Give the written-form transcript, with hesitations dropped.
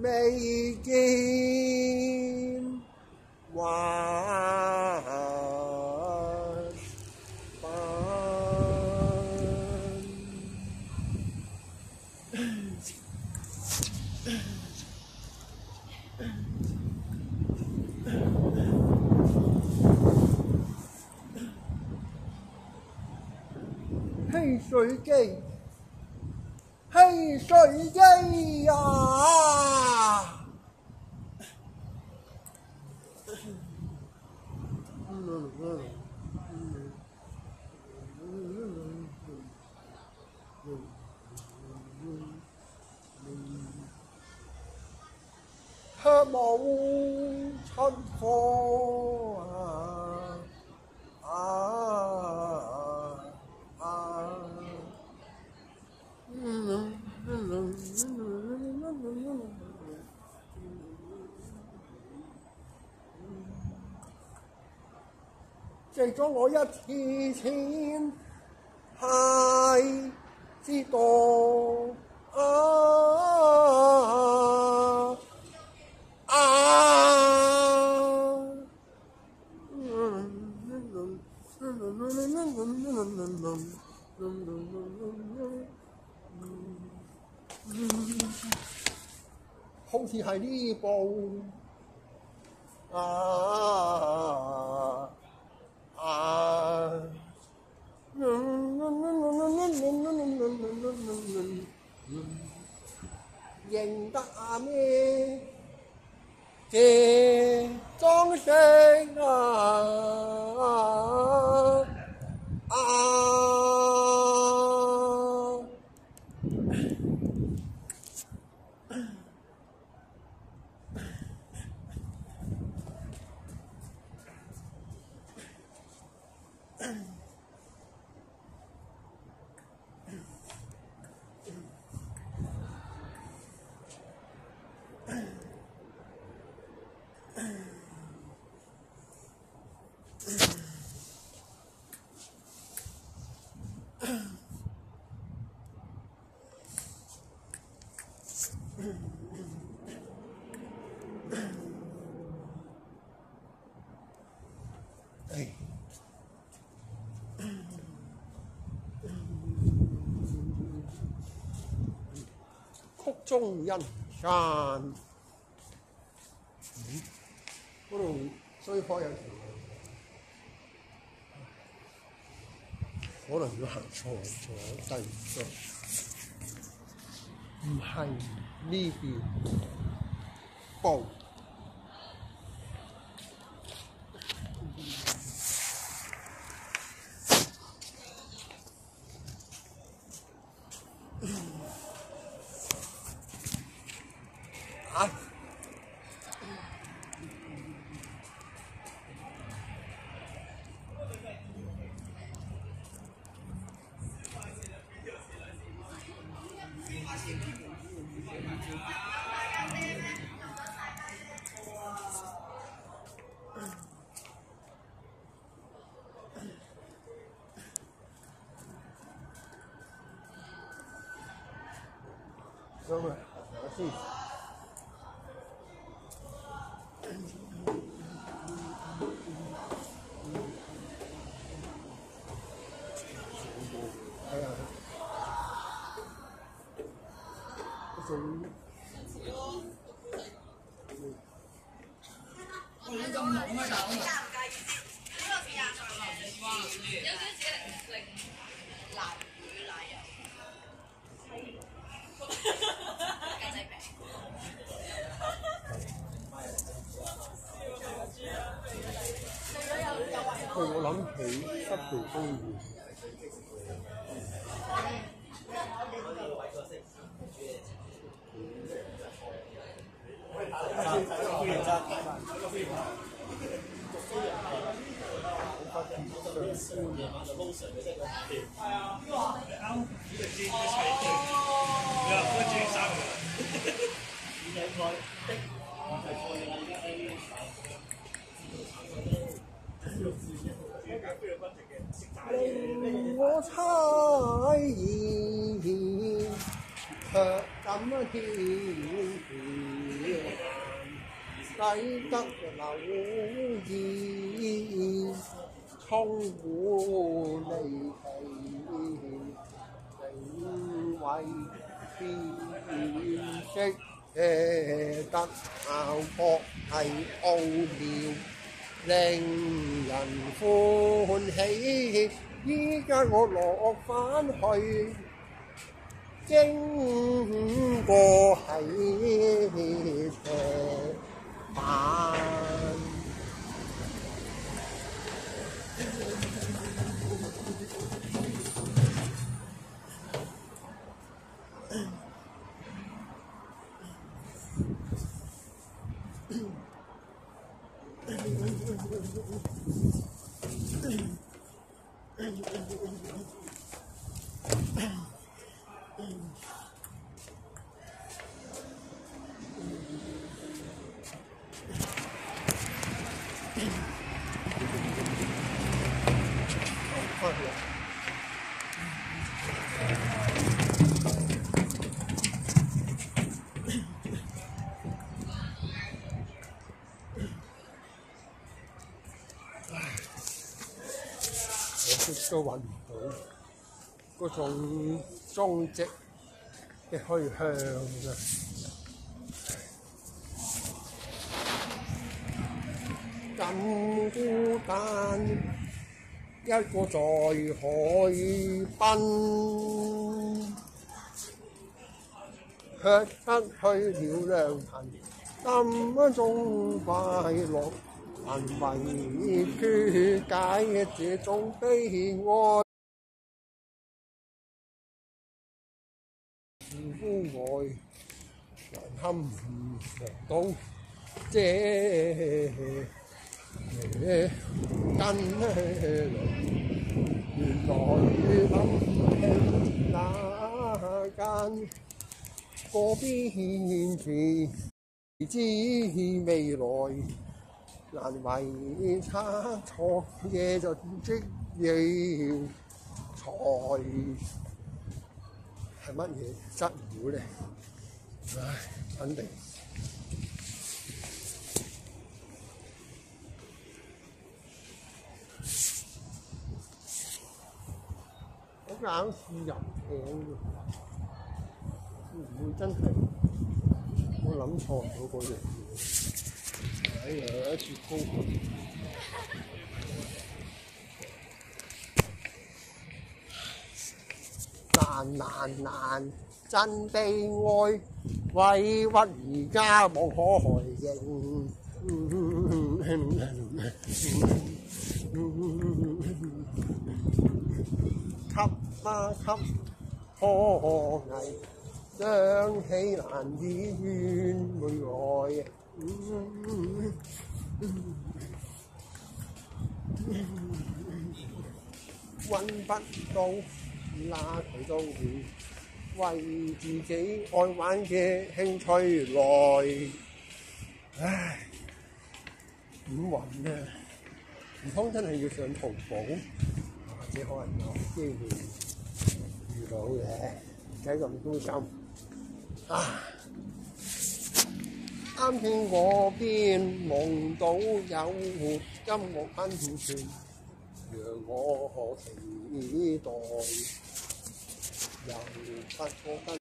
未見還飯，汽水機，汽水機啊！渴望出貨借咗我一次錢，係知道好似係呢部認得咩？這裝飾曲終人散，嗰度衰開有條路，可能要行錯咗低咗，唔係呢邊步。Rồi, xin.我諗起濕地公園。令我猜疑，卻怎曉抵得留意，充滿離奇，令為辨識得效果係奧妙，令人歡喜。依家我落返去，經過喺斜板。都揾唔到嗰種蹤跡嘅去向㗎，咁孤單一個在海濱，卻失去了良朋，心中快樂。難為脫解這種悲哀，屋外難堪到這根原來諗起那間個邊處，知未來。難為差錯嘢就即要財，係乜嘢質料咧？唉，肯定我硬是入頸嘅，會唔會真係我諗錯咗嗰樣嘢？哎呀，絕高！難，真悲哀，委屈而家無可認。吸可危，想起難以怨回來。揾不到，拉佢都會為自己愛玩嘅興趣來。唉，點揾呢？唔通真係要上淘寶，或者可能有機會遇到嘅，唔使咁灰心。啱先嗰邊夢到有音樂噴泉，讓我期待，又不過